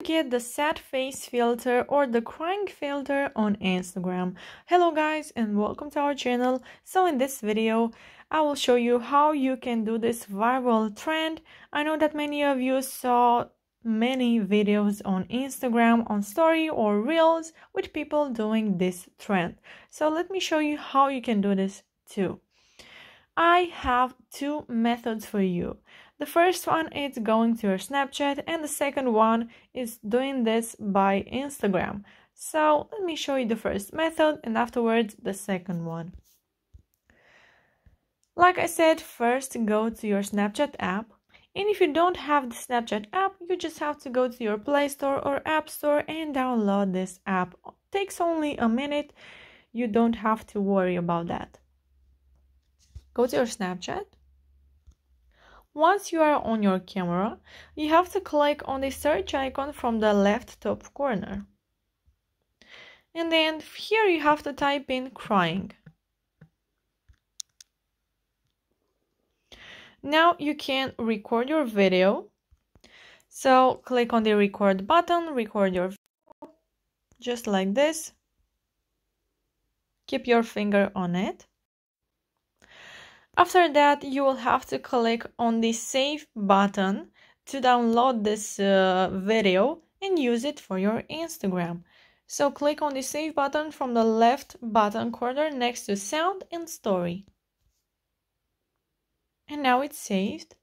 Get the sad face filter or the crying filter on Instagram. Hello guys and welcome to our channel. So in this video I will show you how you can do this viral trend. I know that many of you saw many videos on Instagram on story or reels with people doing this trend. So let me show you how you can do this too. I have two methods for you. The first one is going to your Snapchat and the second one is doing this by Instagram. So let me show you the first method and afterwards the second one. Like I said, first go to your Snapchat app. And if you don't have the Snapchat app, you just have to go to your Play Store or App Store and download this app. It takes only a minute. You don't have to worry about that. Go to your Snapchat. Once you are on your camera, you have to click on the search icon from the left top corner. And then here you have to type in crying. Now you can record your video. So click on the record button, record your video, just like this. Keep your finger on it. After that, you will have to click on the save button to download this video and use it for your Instagram. So click on the save button from the left bottom corner next to sound and story. And now it's saved.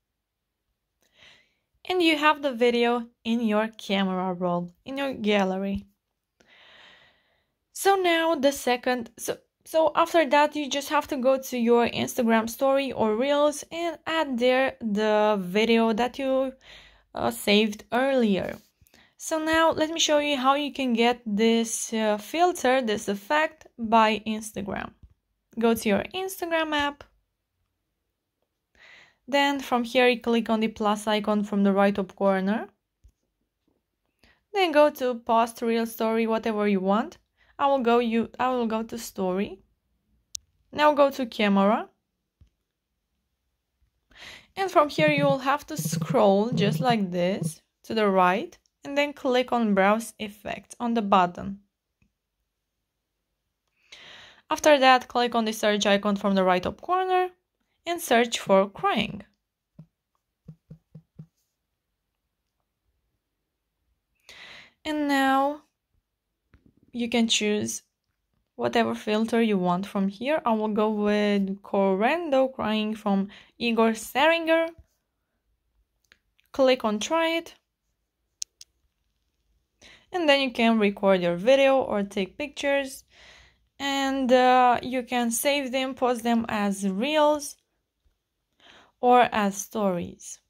And you have the video in your camera roll, in your gallery. So now the second... So after that, you just have to go to your Instagram story or reels and add there the video that you saved earlier. So now let me show you how you can get this filter, this effect by Instagram. Go to your Instagram app. Then from here, you click on the plus icon from the right top corner. Then go to post, reel, story, whatever you want. I will go to story. Now go to camera. And from here you will have to scroll just like this to the right and then click on browse effects on the button. After that, click on the search icon from the right top corner and search for crying. And now you can choose whatever filter you want from here. I will go with Correndo Crying from Igor Seringer. Click on try it. And then you can record your video or take pictures. And you can save them, post them as reels or as stories.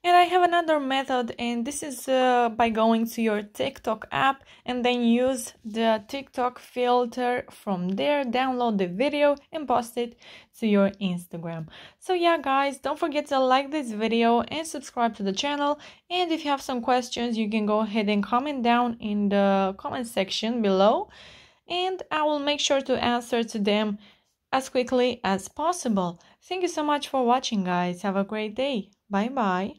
And I have another method, and this is by going to your TikTok app and then use the TikTok filter from there, download the video and post it to your Instagram. So yeah guys, don't forget to like this video and subscribe to the channel. And if you have some questions, you can go ahead and comment down in the comment section below. And I will make sure to answer to them as quickly as possible. Thank you so much for watching guys. Have a great day. Bye bye.